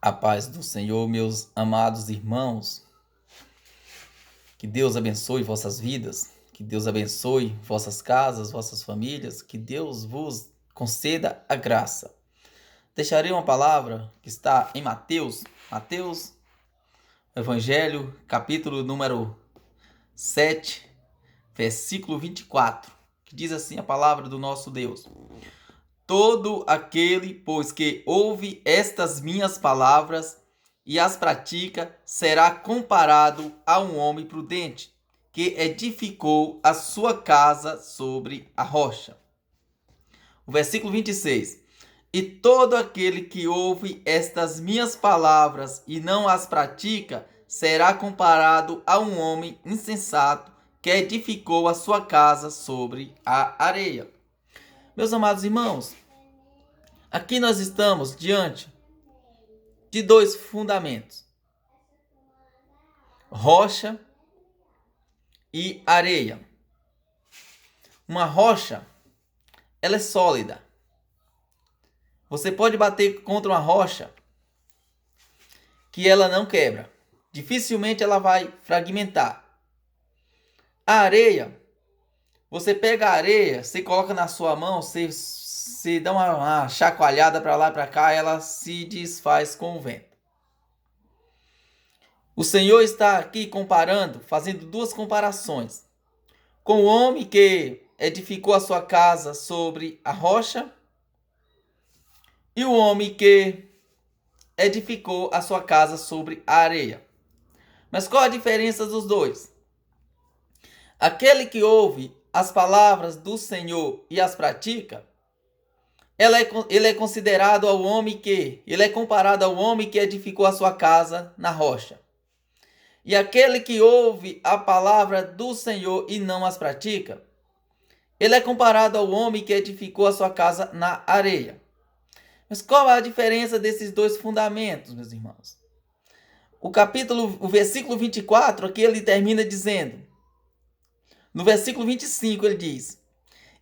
A paz do Senhor, meus amados irmãos. Que Deus abençoe vossas vidas, que Deus abençoe vossas casas, vossas famílias, que Deus vos conceda a graça. Deixarei uma palavra que está em Mateus, Evangelho, capítulo número 7, versículo 24, que diz assim a palavra do nosso Deus: Todo aquele, pois, que ouve estas minhas palavras e as pratica, será comparado a um homem prudente, que edificou a sua casa sobre a rocha. O versículo 26. E todo aquele que ouve estas minhas palavras e não as pratica, será comparado a um homem insensato, que edificou a sua casa sobre a areia. Meus amados irmãos, aqui nós estamos diante de dois fundamentos: rocha e areia. Uma rocha, ela é sólida. Você pode bater contra uma rocha que ela não quebra. Dificilmente ela vai fragmentar. A areia, você pega a areia, você coloca na sua mão, você dá uma chacoalhada para lá e para cá, ela se desfaz com o vento. O Senhor está aqui comparando, fazendo duas comparações, com o homem que edificou a sua casa sobre a rocha e o homem que edificou a sua casa sobre a areia. Mas qual a diferença dos dois? Aquele que ouve as palavras do Senhor e as pratica, ele é considerado ao homem que, ele é comparado ao homem que edificou a sua casa na rocha. E aquele que ouve a palavra do Senhor e não as pratica, ele é comparado ao homem que edificou a sua casa na areia. Mas qual é a diferença desses dois fundamentos, meus irmãos? O versículo 24, aqui ele termina dizendo, no versículo 25 ele diz: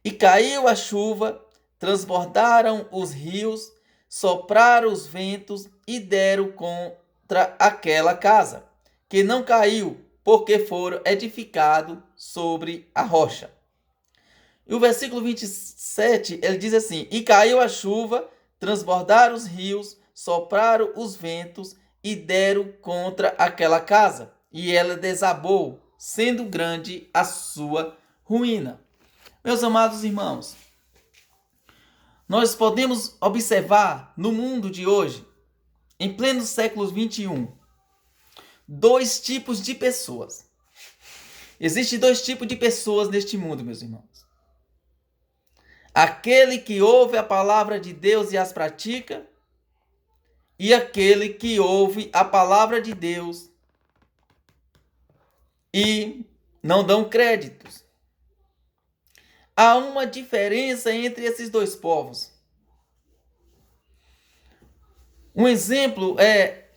E caiu a chuva, transbordaram os rios, sopraram os ventos e deram contra aquela casa, que não caiu, porque foram edificados sobre a rocha. E o versículo 27, ele diz assim: E caiu a chuva, transbordaram os rios, sopraram os ventos e deram contra aquela casa, e ela desabou, sendo grande a sua ruína. Meus amados irmãos, nós podemos observar no mundo de hoje, em pleno século XXI, dois tipos de pessoas. Existem dois tipos de pessoas neste mundo, meus irmãos. Aquele que ouve a palavra de Deus e as pratica, e aquele que ouve a palavra de Deus e não dão créditos. Há uma diferença entre esses dois povos. Um exemplo é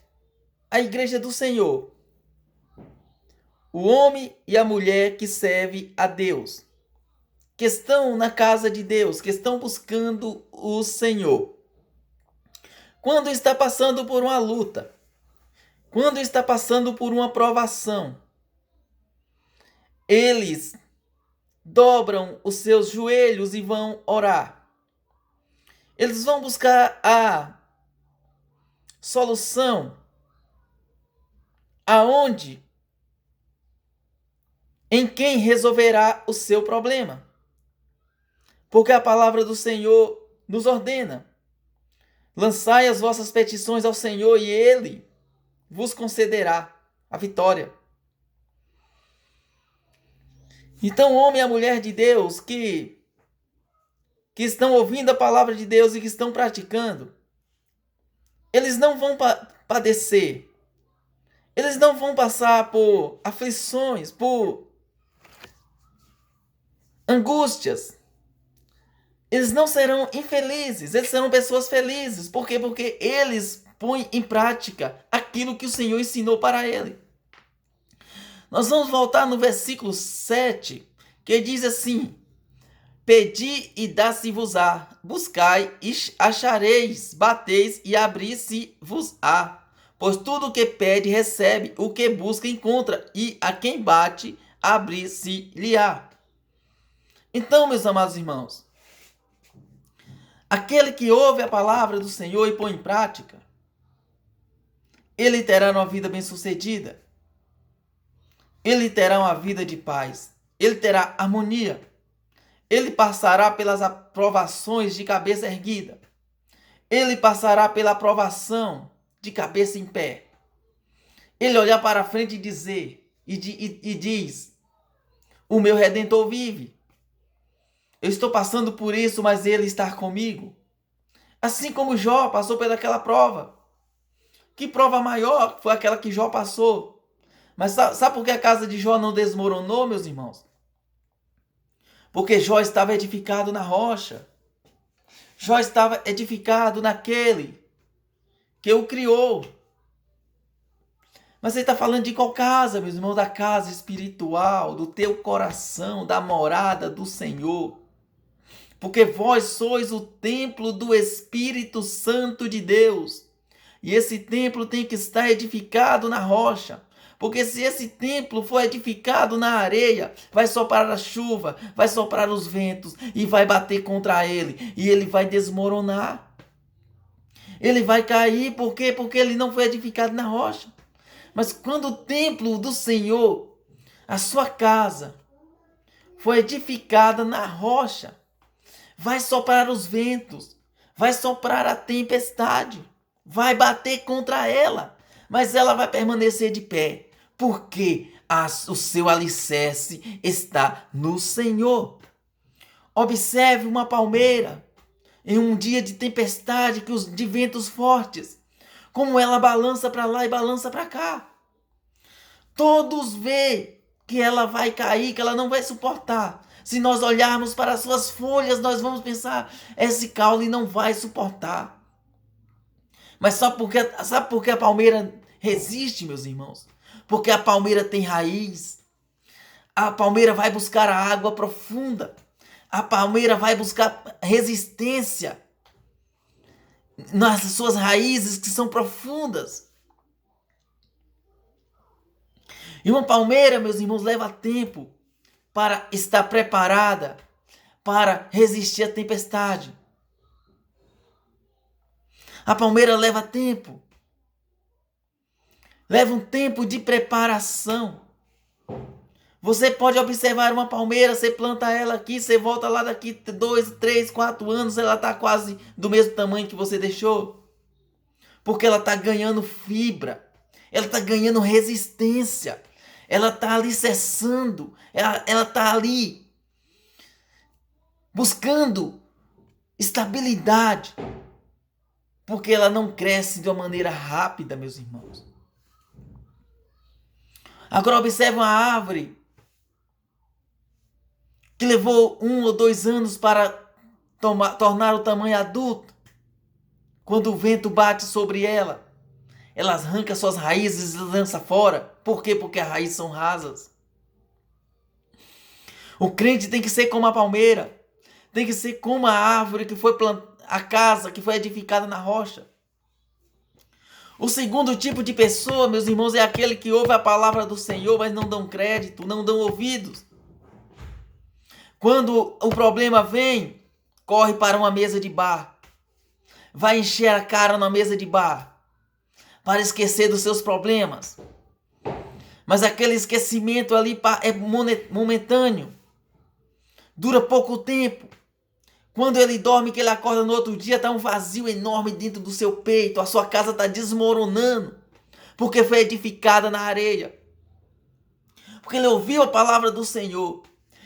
a igreja do Senhor. O homem e a mulher que servem a Deus, que estão na casa de Deus, que estão buscando o Senhor. Quando está passando por uma luta, quando está passando por uma provação, eles dobram os seus joelhos e vão orar. Eles vão buscar a solução aonde, em quem resolverá o seu problema. Porque a palavra do Senhor nos ordena: lançai as vossas petições ao Senhor e Ele vos concederá a vitória. Então, o homem e a mulher de Deus que estão ouvindo a palavra de Deus e que estão praticando, eles não vão padecer. Eles não vão passar por aflições, por angústias. Eles não serão infelizes, eles serão pessoas felizes. Por quê? Porque eles põem em prática aquilo que o Senhor ensinou para ele. Nós vamos voltar no versículo 7, que diz assim: Pedi e dá-se-vos-á, buscai e achareis, bateis e abrir-se-vos-á. Pois tudo o que pede recebe, o que busca encontra, e a quem bate abrir-se-lhe-á. Então, meus amados irmãos, aquele que ouve a palavra do Senhor e põe em prática, ele terá uma vida bem-sucedida. Ele terá uma vida de paz. Ele terá harmonia. Ele passará pelas aprovações de cabeça erguida. Ele passará pela aprovação de cabeça em pé. Ele olhar para frente e diz: o meu Redentor vive. Eu estou passando por isso, mas ele está comigo. Assim como Jó passou pelaquela prova. Que prova maior foi aquela que Jó passou? Mas sabe por que a casa de Jó não desmoronou, meus irmãos? Porque Jó estava edificado na rocha. Jó estava edificado naquele que o criou. Mas você está falando de qual casa, meus irmãos? Da casa espiritual, do teu coração, da morada do Senhor. Porque vós sois o templo do Espírito Santo de Deus. E esse templo tem que estar edificado na rocha. Porque se esse templo for edificado na areia, vai soprar a chuva, vai soprar os ventos e vai bater contra ele. E ele vai desmoronar. Ele vai cair, por quê? Porque ele não foi edificado na rocha. Mas quando o templo do Senhor, a sua casa, foi edificada na rocha, vai soprar os ventos, vai soprar a tempestade, vai bater contra ela, mas ela vai permanecer de pé, porque o seu alicerce está no Senhor. Observe uma palmeira em um dia de tempestade, de ventos fortes, como ela balança para lá e balança para cá. Todos veem que ela vai cair, que ela não vai suportar. Se nós olharmos para as suas folhas, nós vamos pensar, esse caule não vai suportar. Mas sabe por que a palmeira resiste, meus irmãos? Porque a palmeira tem raiz. A palmeira vai buscar a água profunda. A palmeira vai buscar resistência nas suas raízes que são profundas. E uma palmeira, meus irmãos, leva tempo para estar preparada para resistir à tempestade. A palmeira leva tempo. Leva um tempo de preparação. Você pode observar uma palmeira, você planta ela aqui, você volta lá daqui 2, 3, 4 anos, ela está quase do mesmo tamanho que você deixou. Porque ela está ganhando fibra, ela está ganhando resistência, ela está alicerçando, ela está ali buscando estabilidade. Porque ela não cresce de uma maneira rápida, meus irmãos. Agora observe uma árvore que levou 1 ou 2 anos para tornar o tamanho adulto. Quando o vento bate sobre ela, ela arranca suas raízes e lança fora. Por quê? Porque as raízes são rasas. O crente tem que ser como a palmeira. Tem que ser como a árvore que foi a casa que foi edificada na rocha. O segundo tipo de pessoa, meus irmãos, é aquele que ouve a palavra do Senhor, mas não dão crédito, não dão ouvidos. Quando o problema vem, corre para uma mesa de bar. Vai encher a cara na mesa de bar para esquecer dos seus problemas. Mas aquele esquecimento ali é momentâneo. Dura pouco tempo. Quando ele dorme, que ele acorda no outro dia, está um vazio enorme dentro do seu peito. A sua casa está desmoronando. Porque foi edificada na areia. Porque ele ouviu a palavra do Senhor.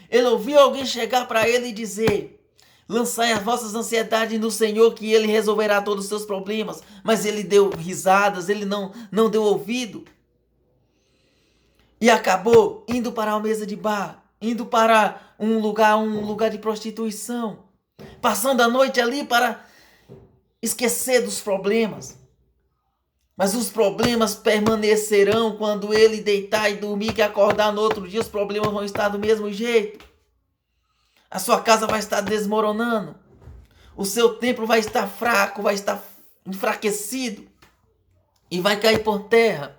Ele ouviu alguém chegar para ele e dizer: lançai as vossas ansiedades no Senhor, que ele resolverá todos os seus problemas. Mas ele deu risadas, ele não deu ouvido. E acabou indo para a mesa de bar, indo para um lugar de prostituição. Passando a noite ali para esquecer dos problemas. Mas os problemas permanecerão quando ele deitar e dormir, que acordar no outro dia, os problemas vão estar do mesmo jeito. a sua casa vai estar desmoronando. O seu templo vai estar fraco, vai estar enfraquecido e vai cair por terra.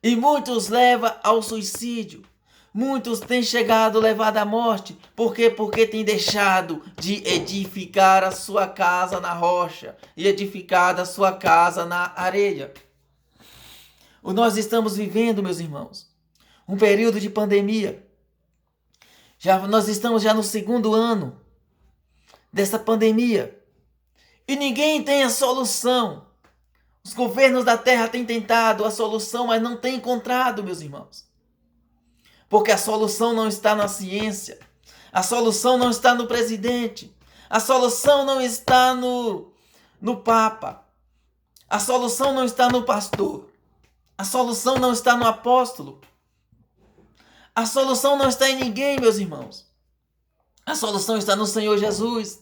E muitos levam ao suicídio. Muitos têm chegado levado à morte. Por quê? Porque têm deixado de edificar a sua casa na rocha e edificado a sua casa na areia. Nós estamos vivendo, meus irmãos, um período de pandemia. Nós estamos já no 2º ano dessa pandemia. E ninguém tem a solução. Os governos da terra têm tentado a solução, mas não têm encontrado, meus irmãos. Porque a solução não está na ciência. A solução não está no presidente. A solução não está no Papa. A solução não está no pastor. A solução não está no apóstolo. A solução não está em ninguém, meus irmãos. A solução está no Senhor Jesus.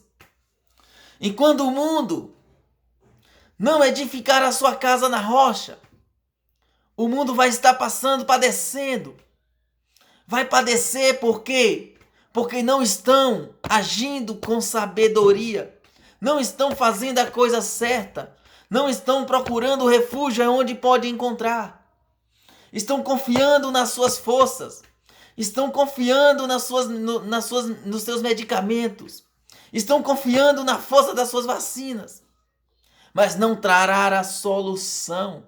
E quando o mundo não edificar a sua casa na rocha, o mundo vai estar padecendo. Vai padecer por quê? Porque não estão agindo com sabedoria. Não estão fazendo a coisa certa. Não estão procurando refúgio onde pode encontrar. Estão confiando nas suas forças. Estão confiando nos seus medicamentos. Estão confiando na força das suas vacinas. Mas não trará a solução.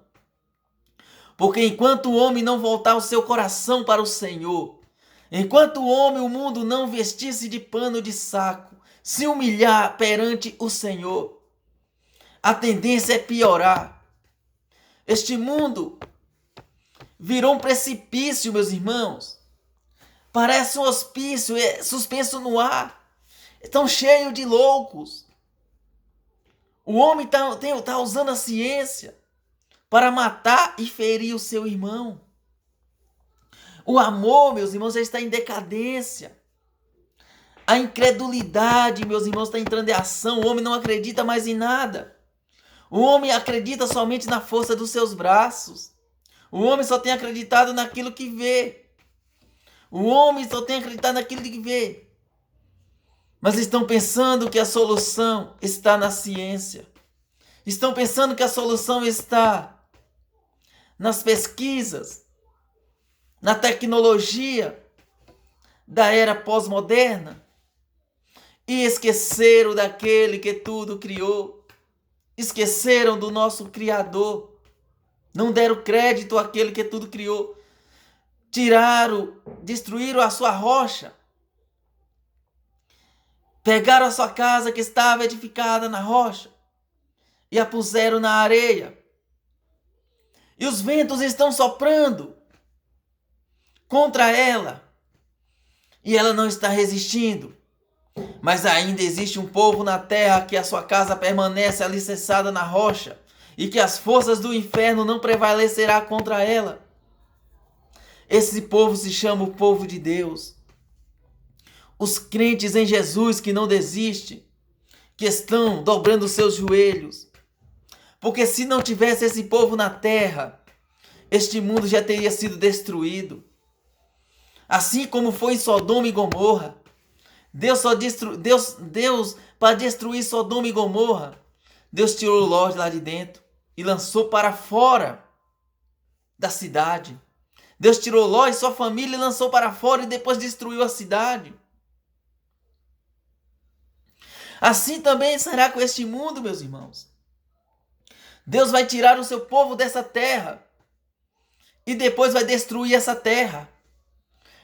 Porque enquanto o homem não voltar o seu coração para o Senhor, enquanto o mundo não vestir-se de pano de saco, se humilhar perante o Senhor, a tendência é piorar. Este mundo virou um precipício, meus irmãos. Parece um hospício, suspenso no ar. Estão cheios de loucos. O homem está usando a ciência para matar e ferir o seu irmão. O amor, meus irmãos, já está em decadência. A incredulidade, meus irmãos, está entrando em ação. O homem não acredita mais em nada. O homem acredita somente na força dos seus braços. O homem só tem acreditado naquilo que vê. O homem só tem acreditado naquilo que vê. Mas estão pensando que a solução está na ciência. Estão pensando que a solução está nas pesquisas, na tecnologia da era pós-moderna. E esqueceram daquele que tudo criou. Esqueceram do nosso Criador. Não deram crédito àquele que tudo criou. Destruíram a sua rocha. Pegaram a sua casa que estava edificada na rocha e a puseram na areia. E os ventos estão soprando contra ela. E ela não está resistindo. Mas ainda existe um povo na terra que a sua casa permanece alicerçada na rocha e que as forças do inferno não prevalecerá contra ela. Esse povo se chama o povo de Deus. Os crentes em Jesus que não desistem, que estão dobrando seus joelhos. Porque se não tivesse esse povo na terra, este mundo já teria sido destruído. Assim como foi em Sodoma e Gomorra. Deus para destruir Sodoma e Gomorra, Deus tirou Ló de lá de dentro e lançou para fora da cidade. Deus tirou Ló e sua família e lançou para fora e depois destruiu a cidade. Assim também será com este mundo, meus irmãos. Deus vai tirar o seu povo dessa terra e depois vai destruir essa terra.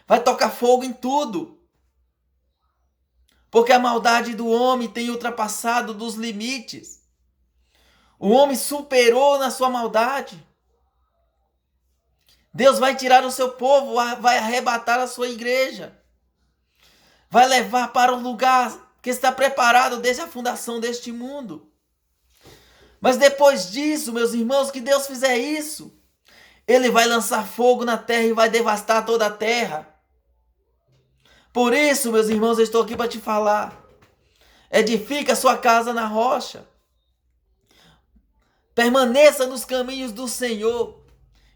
Vai tocar fogo em tudo. Porque a maldade do homem tem ultrapassado dos limites. O homem superou na sua maldade. Deus vai tirar o seu povo, vai arrebatar a sua igreja. Vai levar para um lugar que está preparado desde a fundação deste mundo. Mas depois disso, meus irmãos, que Deus fizer isso, Ele vai lançar fogo na terra e vai devastar toda a terra. Por isso, meus irmãos, eu estou aqui para te falar. Edifica a sua casa na rocha. Permaneça nos caminhos do Senhor.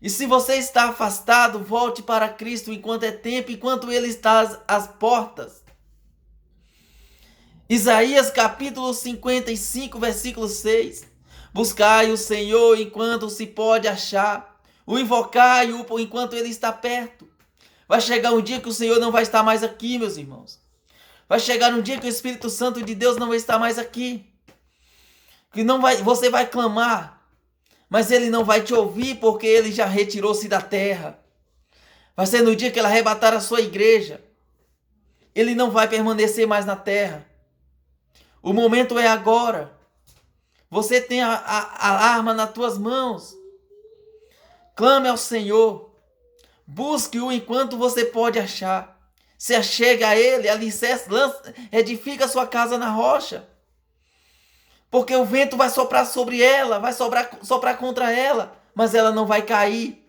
E se você está afastado, volte para Cristo enquanto é tempo, enquanto Ele está às portas. Isaías capítulo 55, versículo 6. Buscai o Senhor enquanto se pode achar. O invocai-o enquanto ele está perto. Vai chegar um dia que o Senhor não vai estar mais aqui, meus irmãos. Vai chegar um dia que o Espírito Santo de Deus não vai estar mais aqui. Que não vai, você vai clamar, mas ele não vai te ouvir porque ele já retirou-se da terra. Vai ser no dia que ele arrebatar a sua igreja. Ele não vai permanecer mais na terra. O momento é agora. Você tem a arma nas tuas mãos. Clame ao Senhor. Busque-o enquanto você pode achar. Se achega a ele, edifica a sua casa na rocha. Porque o vento vai soprar sobre ela, vai soprar contra ela, mas ela não vai cair.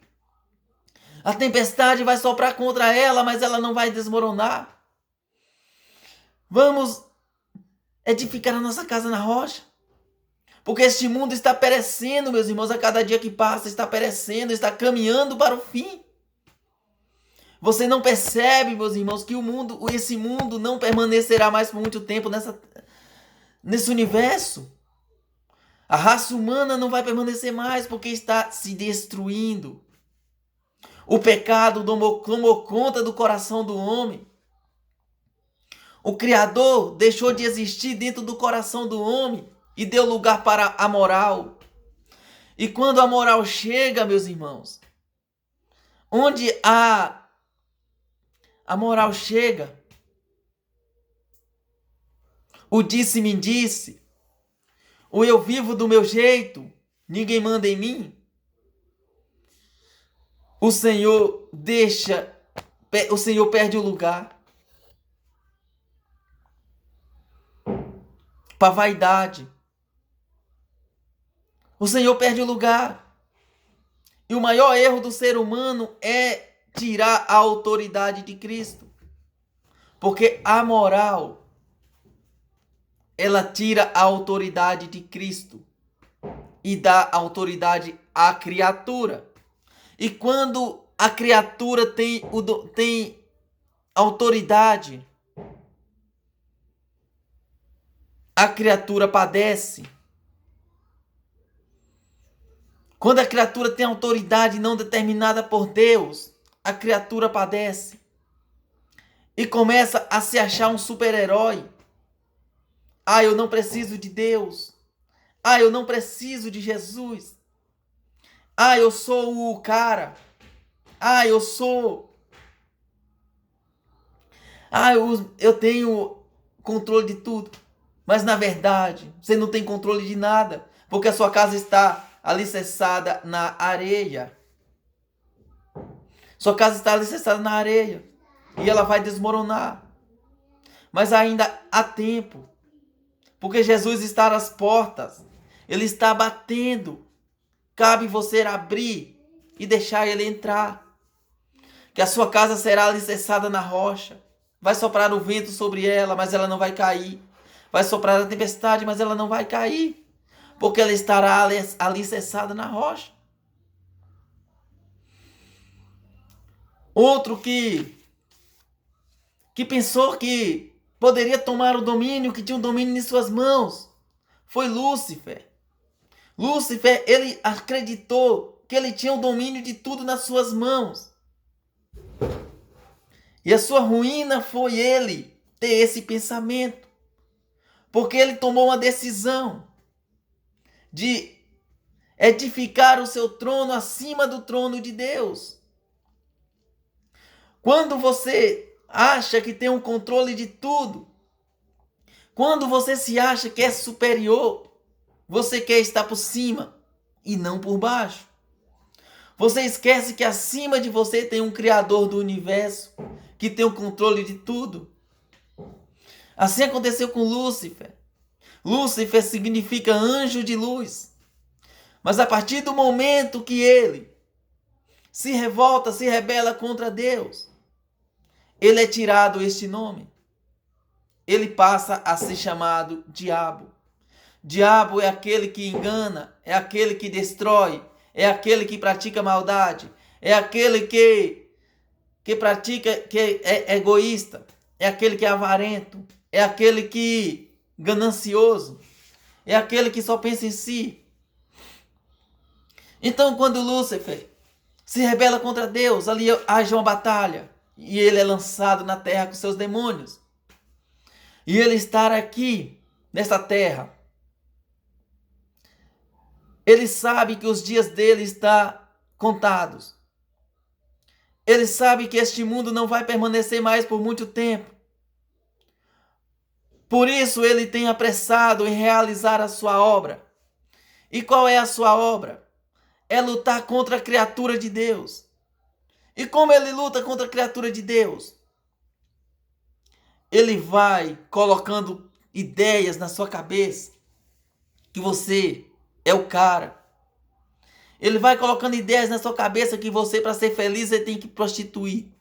A tempestade vai soprar contra ela, mas ela não vai desmoronar. Vamos edificar a nossa casa na rocha. Porque este mundo está perecendo, meus irmãos, a cada dia que passa está perecendo, está caminhando para o fim. Você não percebe, meus irmãos, que esse mundo não permanecerá mais por muito tempo nesse universo. A raça humana não vai permanecer mais porque está se destruindo. O pecado tomou conta do coração do homem. O Criador deixou de existir dentro do coração do homem e deu lugar para a moral. E quando a moral chega, meus irmãos, onde a moral chega, o disse-me disse, o eu vivo do meu jeito, ninguém manda em mim, o Senhor perde o lugar para vaidade. O Senhor perde o lugar. E o maior erro do ser humano é tirar a autoridade de Cristo. Porque a moral, ela tira a autoridade de Cristo e dá autoridade à criatura. E quando a criatura tem autoridade, a criatura padece. Quando a criatura tem autoridade não determinada por Deus, a criatura padece e começa a se achar um super-herói. Ah, eu não preciso de Deus. Ah, eu não preciso de Jesus. Ah, eu sou o cara. Ah, eu sou. Ah, eu tenho controle de tudo. Mas na verdade, você não tem controle de nada, porque a sua casa está alicerçada na areia. Sua casa está alicerçada na areia e ela vai desmoronar. Mas ainda há tempo, porque Jesus está às portas. Ele está batendo. Cabe você abrir e deixar ele entrar. Que a sua casa será alicerçada na rocha. Vai soprar o vento sobre ela, mas ela não vai cair. Vai soprar a tempestade, mas ela não vai cair. Porque ela estará alicerçada na rocha. Outro que pensou que poderia tomar o domínio, que tinha o domínio em suas mãos, foi Lúcifer. Lúcifer, ele acreditou que ele tinha o domínio de tudo nas suas mãos. E a sua ruína foi ele ter esse pensamento. Porque ele tomou uma decisão de edificar o seu trono acima do trono de Deus. Quando você acha que tem um controle de tudo, quando você se acha que é superior, você quer estar por cima e não por baixo. Você esquece que acima de você tem um Criador do universo, que tem o controle de tudo. Assim aconteceu com Lúcifer. Lúcifer significa anjo de luz. Mas a partir do momento que ele se revolta, se rebela contra Deus, ele é tirado este nome. Ele passa a ser chamado diabo. Diabo é aquele que engana, é aquele que destrói, é aquele que pratica maldade, é aquele que pratica, que é egoísta, é aquele que é avarento, é aquele que ganancioso, é aquele que só pensa em si. Então, quando Lúcifer se rebela contra Deus, ali haja uma batalha, e ele é lançado na terra com seus demônios. E ele estar aqui, nessa terra, ele sabe que os dias dele estão contados. Ele sabe que este mundo não vai permanecer mais por muito tempo. Por isso ele tem apressado em realizar a sua obra. E qual é a sua obra? É lutar contra a criatura de Deus. E como ele luta contra a criatura de Deus? Ele vai colocando ideias na sua cabeça que você é o cara. Ele vai colocando ideias na sua cabeça que você, para ser feliz, você tem que prostituir.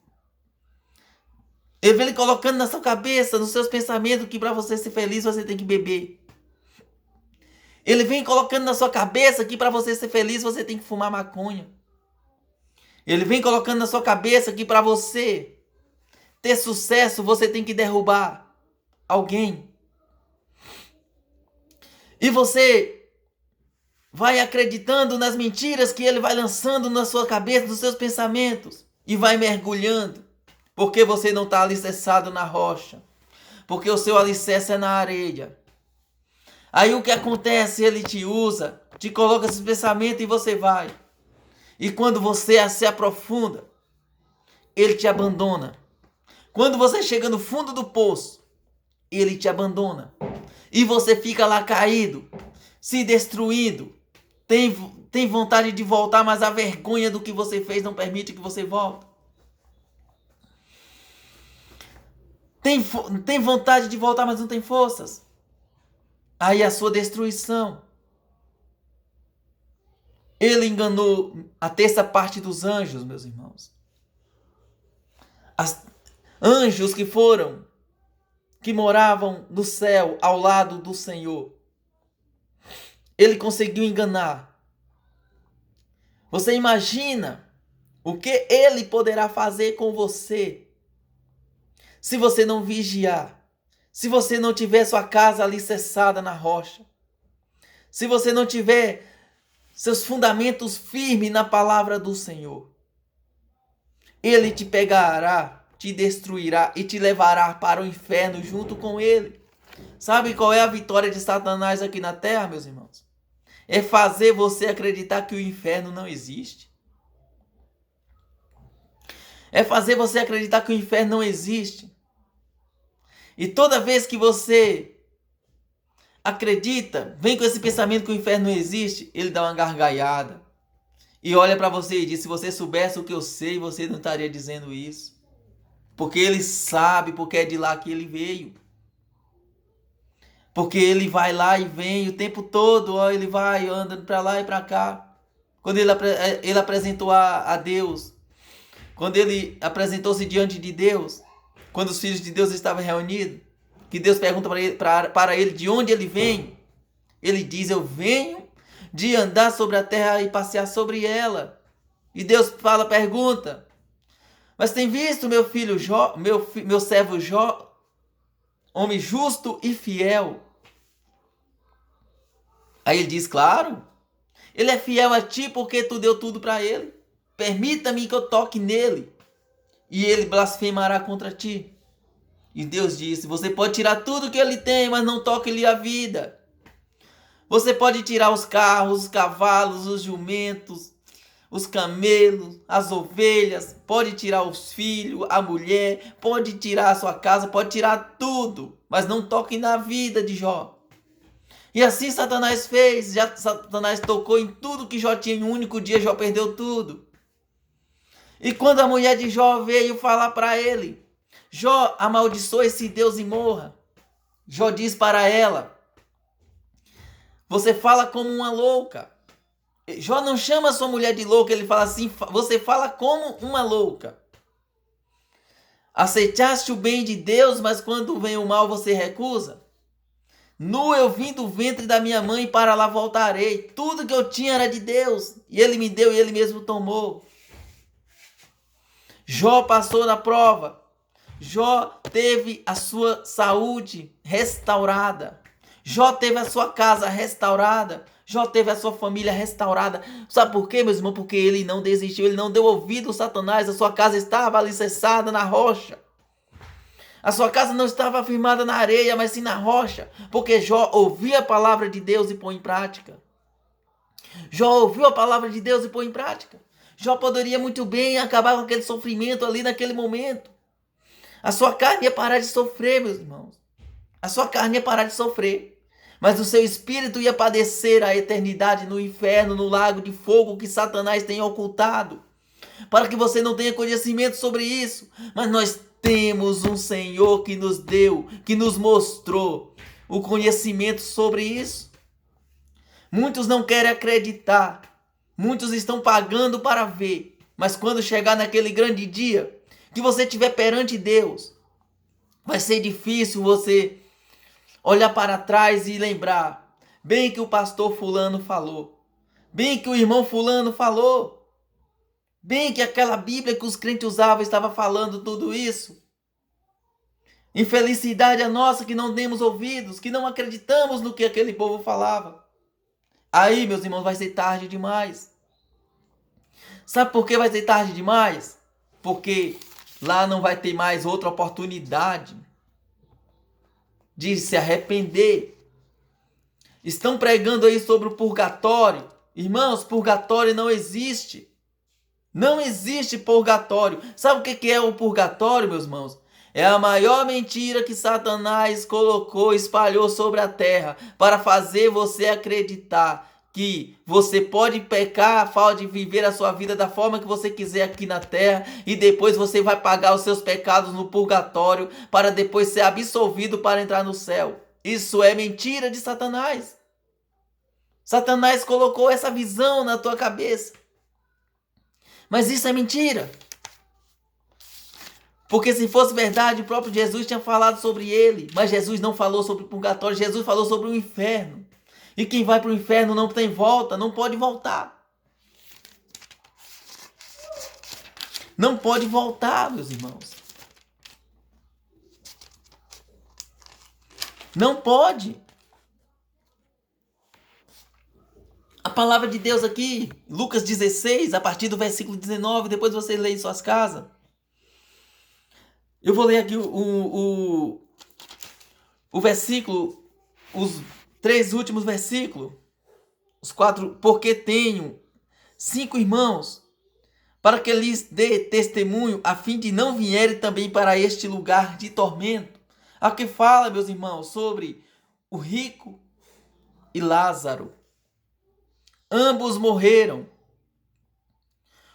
Ele vem colocando na sua cabeça, nos seus pensamentos, que para você ser feliz, você tem que beber. Ele vem colocando na sua cabeça que para você ser feliz, você tem que fumar maconha. Ele vem colocando na sua cabeça que para você ter sucesso, você tem que derrubar alguém. E você vai acreditando nas mentiras que ele vai lançando na sua cabeça, nos seus pensamentos. E vai mergulhando. Porque você não está alicerçado na rocha. Porque o seu alicerce é na areia. Aí o que acontece? Ele te usa, te coloca esse pensamento e você vai. E quando você se aprofunda, ele te abandona. Quando você chega no fundo do poço, ele te abandona. E você fica lá caído, se destruindo. Tem vontade de voltar, mas a vergonha do que você fez não permite que você volte. Tem vontade de voltar, mas não tem forças. Aí a sua destruição. Ele enganou a terça parte dos anjos, meus irmãos. Anjos que moravam no céu ao lado do Senhor. Ele conseguiu enganar. Você imagina o que ele poderá fazer com você se você não vigiar, se você não tiver sua casa alicerçada na rocha, se você não tiver seus fundamentos firmes na palavra do Senhor. Ele te pegará, te destruirá e te levará para o inferno junto com ele. Sabe qual é a vitória de Satanás aqui na terra, meus irmãos? É fazer você acreditar que o inferno não existe. É fazer você acreditar que o inferno não existe. E toda vez que você acredita, vem com esse pensamento que o inferno não existe, ele dá uma gargalhada. E olha para você e diz, se você soubesse o que eu sei, você não estaria dizendo isso. Porque ele sabe, porque é de lá que ele veio. Porque ele vai lá e vem o tempo todo, ó, ele vai andando para lá e para cá. Quando ele apresentou a Deus, quando ele apresentou-se diante de Deus, quando os filhos de Deus estavam reunidos, que Deus pergunta para ele de onde ele vem, ele diz, eu venho de andar sobre a terra e passear sobre ela. E Deus pergunta, mas tem visto meu filho Jó, meu servo Jó, homem justo e fiel? Aí ele diz, claro, ele é fiel a ti porque tu deu tudo para ele. Permita-me que eu toque nele e ele blasfemará contra ti. E Deus disse, você pode tirar tudo que ele tem, mas não toque-lhe a vida. Você pode tirar os carros, os cavalos, os jumentos, os camelos, as ovelhas, pode tirar os filhos, a mulher, pode tirar a sua casa, pode tirar tudo, mas não toque na vida de Jó. E assim Satanás fez, Satanás tocou em tudo que Jó tinha, em um único dia Jó perdeu tudo. E quando a mulher de Jó veio falar para ele, Jó, amaldiçoe esse Deus e morra. Jó diz para ela, você fala como uma louca. Jó não chama sua mulher de louca, ele fala assim, você fala como uma louca. Aceitaste o bem de Deus, mas quando vem o mal você recusa? Nu eu vim do ventre da minha mãe, para lá voltarei. Tudo que eu tinha era de Deus, e ele me deu e ele mesmo tomou. Jó passou na prova. Jó teve a sua saúde restaurada. Jó teve a sua casa restaurada. Jó teve a sua família restaurada. Sabe por quê, meus irmãos? Porque ele não desistiu, ele não deu ouvido ao Satanás. A sua casa estava alicerçada na rocha. A sua casa não estava firmada na areia, mas sim na rocha. Porque Jó ouvia a palavra de Deus e põe em prática. Jó ouviu a palavra de Deus e põe em prática. Jó poderia muito bem acabar com aquele sofrimento ali naquele momento. A sua carne ia parar de sofrer, meus irmãos. A sua carne ia parar de sofrer. Mas o seu espírito ia padecer a eternidade no inferno, no lago de fogo que Satanás tem ocultado. Para que você não tenha conhecimento sobre isso. Mas nós temos um Senhor que nos deu, que nos mostrou o conhecimento sobre isso. Muitos não querem acreditar. Muitos estão pagando para ver. Mas quando chegar naquele grande dia, que você estiver perante Deus, vai ser difícil você olhar para trás e lembrar. Bem que o pastor fulano falou. Bem que o irmão fulano falou. Bem que aquela Bíblia que os crentes usavam estava falando tudo isso. Infelicidade a nossa que não demos ouvidos, que não acreditamos no que aquele povo falava. Aí, meus irmãos, vai ser tarde demais. Sabe por que vai ser tarde demais? Porque lá não vai ter mais outra oportunidade de se arrepender. Estão pregando aí sobre o purgatório. Irmãos, purgatório não existe. Não existe purgatório. Sabe o que é o purgatório, meus irmãos? É a maior mentira que Satanás colocou, espalhou sobre a terra para fazer você acreditar que você pode pecar, pode viver a sua vida da forma que você quiser aqui na terra e depois você vai pagar os seus pecados no purgatório para depois ser absolvido para entrar no céu. Isso é mentira de Satanás. Satanás colocou essa visão na tua cabeça. Mas isso é mentira. Porque se fosse verdade, o próprio Jesus tinha falado sobre ele. Mas Jesus não falou sobre o purgatório, Jesus falou sobre o inferno. E quem vai para o inferno não tem volta, não pode voltar. Não pode voltar, meus irmãos. Não pode. A palavra de Deus aqui, Lucas 16, a partir do versículo 19, depois você lê em suas casas. Eu vou ler aqui o versículo, os 3 últimos versículos, os 4, porque tenho 5 irmãos, para que lhes dê testemunho, a fim de não vierem também para este lugar de tormento. Aqui fala, meus irmãos, sobre o rico e Lázaro. Ambos morreram.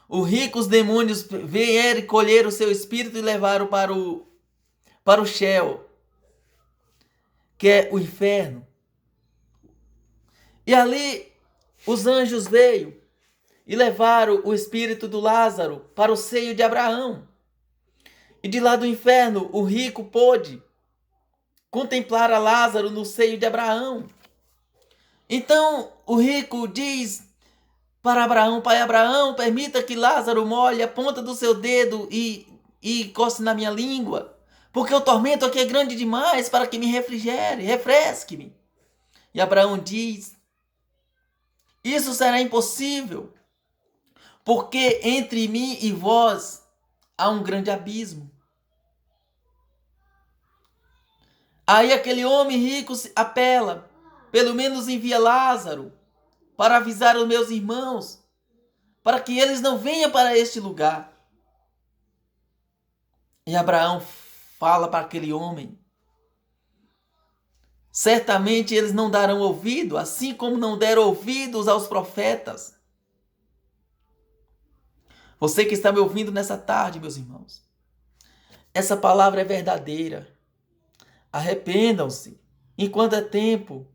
O rico, os demônios vieram colher o seu espírito e levaram para o Sheol, que é o inferno. E ali os anjos veio e levaram o espírito do Lázaro para o seio de Abraão. E de lá do inferno o rico pôde contemplar a Lázaro no seio de Abraão. Então o rico diz para Abraão: Pai Abraão, permita que Lázaro molhe a ponta do seu dedo e coce na minha língua, porque o tormento aqui é grande demais para que me refrigere, refresque-me. E Abraão diz: isso será impossível, porque entre mim e vós há um grande abismo. Aí aquele homem rico apela: pelo menos envia Lázaro para avisar os meus irmãos, para que eles não venham para este lugar. E Abraão fala para aquele homem: certamente eles não darão ouvido, assim como não deram ouvidos aos profetas. Você que está me ouvindo nessa tarde, meus irmãos, essa palavra é verdadeira. Arrependam-se enquanto é tempo,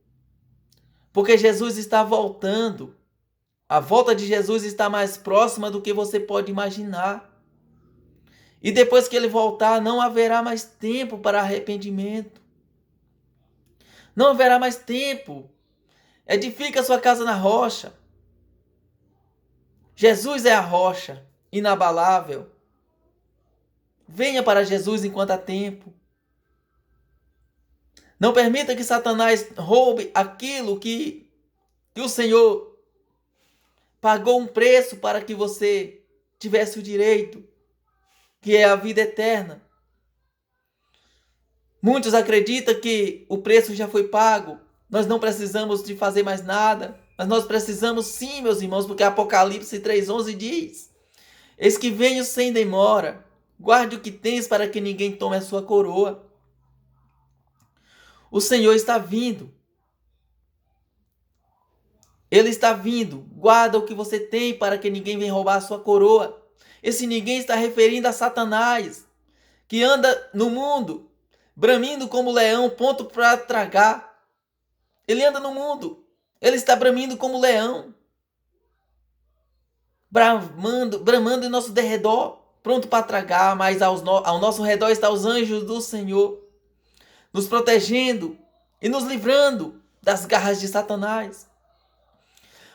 porque Jesus está voltando. A volta de Jesus está mais próxima do que você pode imaginar. E depois que ele voltar, não haverá mais tempo para arrependimento. Não haverá mais tempo. Edifica sua casa na rocha. Jesus é a rocha inabalável. Venha para Jesus enquanto há tempo. Não permita que Satanás roube aquilo que o Senhor pagou um preço para que você tivesse o direito, que é a vida eterna. Muitos acreditam que o preço já foi pago, nós não precisamos de fazer mais nada, mas nós precisamos sim, meus irmãos, porque Apocalipse 3,11 diz: eis que venho sem demora, guarde o que tens para que ninguém tome a sua coroa. O Senhor está vindo. Ele está vindo. Guarda o que você tem para que ninguém venha roubar a sua coroa. Esse ninguém está referindo a Satanás, que anda no mundo, bramindo como leão, pronto para tragar. Ele anda no mundo. Ele está bramindo como leão, bramando em nosso derredor, pronto para tragar, mas ao nosso redor estão os anjos do Senhor, nos protegendo e nos livrando das garras de Satanás.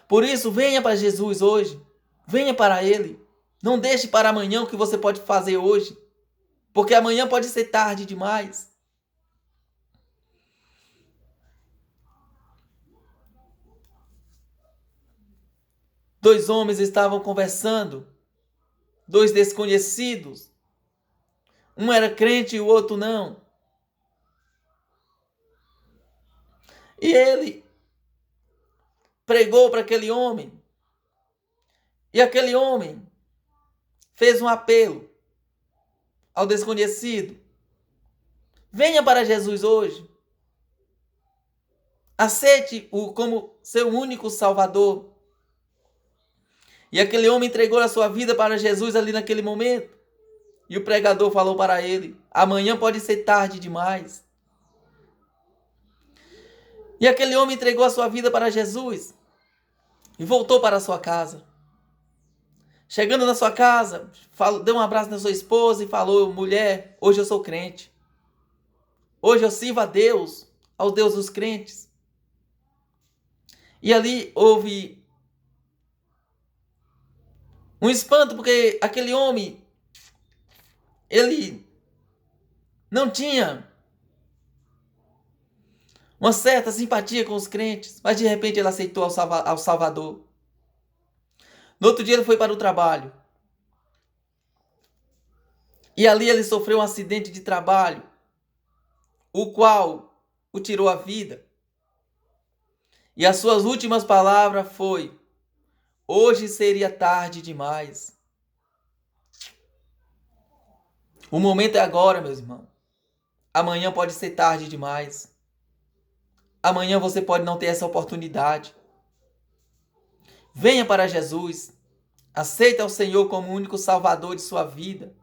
Por isso, venha para Jesus hoje. Venha para Ele. Não deixe para amanhã o que você pode fazer hoje, porque amanhã pode ser tarde demais. Dois homens estavam conversando, dois desconhecidos. Um era crente e o outro não. E ele pregou para aquele homem. E aquele homem fez um apelo ao desconhecido: venha para Jesus hoje. Aceite-o como seu único Salvador. E aquele homem entregou a sua vida para Jesus ali naquele momento. E o pregador falou para ele: amanhã pode ser tarde demais. E aquele homem entregou a sua vida para Jesus e voltou para a sua casa. Chegando na sua casa, deu um abraço na sua esposa e falou: mulher, hoje eu sou crente. Hoje eu sirvo a Deus, ao Deus dos crentes. E ali houve um espanto, porque aquele homem, ele não tinha uma certa simpatia com os crentes, mas de repente ele aceitou ao Salvador. No outro dia ele foi para o trabalho. E ali ele sofreu um acidente de trabalho, o qual o tirou a vida. E as suas últimas palavras foi: hoje seria tarde demais. O momento é agora, meus irmãos. Amanhã pode ser tarde demais. Amanhã você pode não ter essa oportunidade. Venha para Jesus. Aceite ao Senhor como o único Salvador de sua vida.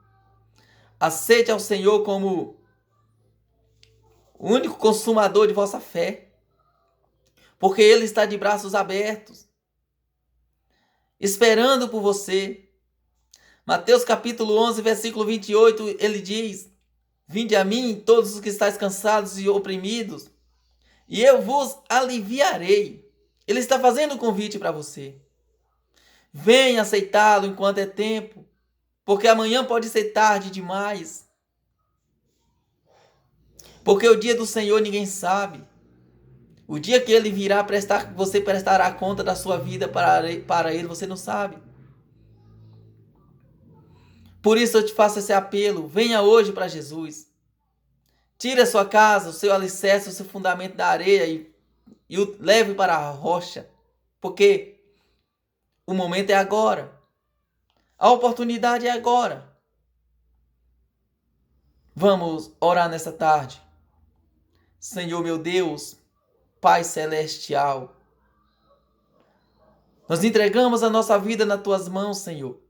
Aceite ao Senhor como o único consumador de vossa fé. Porque Ele está de braços abertos, esperando por você. Mateus capítulo 11, versículo 28, ele diz: vinde a mim, todos os que estáis cansados e oprimidos, e eu vos aliviarei. Ele está fazendo um convite para você. Venha aceitá-lo enquanto é tempo, porque amanhã pode ser tarde demais. Porque o dia do Senhor ninguém sabe. O dia que Ele virá, você prestará conta da sua vida para Ele, você não sabe. Por isso eu te faço esse apelo: venha hoje para Jesus. Tire a sua casa, o seu alicerce, o seu fundamento da areia e o leve para a rocha. Porque o momento é agora. A oportunidade é agora. Vamos orar nessa tarde. Senhor meu Deus, Pai Celestial, nós entregamos a nossa vida nas Tuas mãos, Senhor.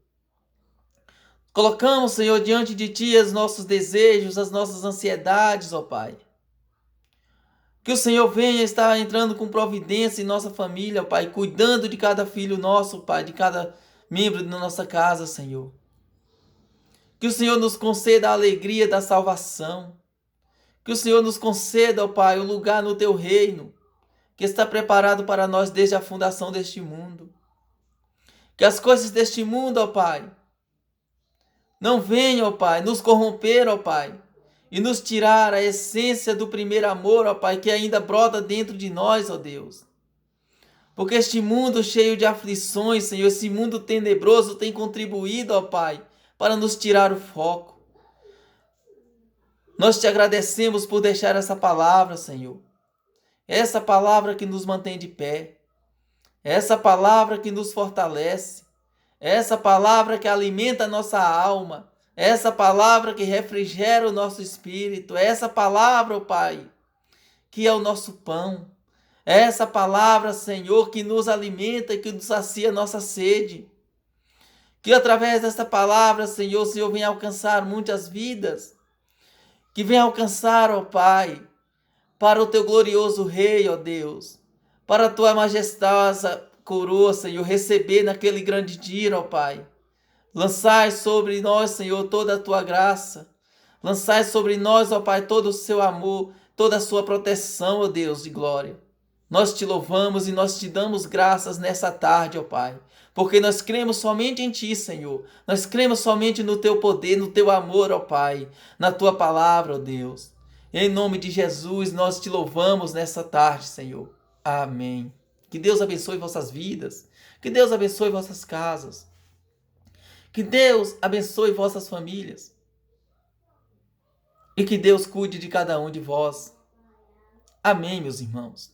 Colocamos, Senhor, diante de Ti os nossos desejos, as nossas ansiedades, ó Pai. Que o Senhor venha estar entrando com providência em nossa família, ó Pai, cuidando de cada filho nosso, Pai, de cada membro da nossa casa, Senhor. Que o Senhor nos conceda a alegria da salvação. Que o Senhor nos conceda, ó Pai, o lugar no Teu reino, que está preparado para nós desde a fundação deste mundo. Que as coisas deste mundo, ó Pai, não venham, ó Pai, nos corromper, ó Pai, e nos tirar a essência do primeiro amor, ó Pai, que ainda brota dentro de nós, ó Deus. Porque este mundo cheio de aflições, Senhor, esse mundo tenebroso tem contribuído, ó Pai, para nos tirar o foco. Nós te agradecemos por deixar essa palavra, Senhor. Essa palavra que nos mantém de pé. Essa palavra que nos fortalece. Essa palavra que alimenta a nossa alma. Essa palavra que refrigera o nosso espírito. Essa palavra, ó Pai, que é o nosso pão. Essa palavra, Senhor, que nos alimenta e que nos sacia a nossa sede. Que através dessa palavra, Senhor, o Senhor venha alcançar muitas vidas. Que venha alcançar, ó Pai, para o teu glorioso Rei, ó Deus. Para a tua majestosa coroa, Senhor, receber naquele grande dia, ó Pai. Lançai sobre nós, Senhor, toda a tua graça. Lançai sobre nós, ó Pai, todo o seu amor, toda a sua proteção, ó Deus de glória. Nós te louvamos e nós te damos graças nessa tarde, ó Pai, porque nós cremos somente em Ti, Senhor. Nós cremos somente no Teu poder, no Teu amor, ó Pai, na Tua palavra, ó Deus. Em nome de Jesus, nós te louvamos nessa tarde, Senhor. Amém. Que Deus abençoe vossas vidas. Que Deus abençoe vossas casas. Que Deus abençoe vossas famílias. E que Deus cuide de cada um de vós. Amém, meus irmãos.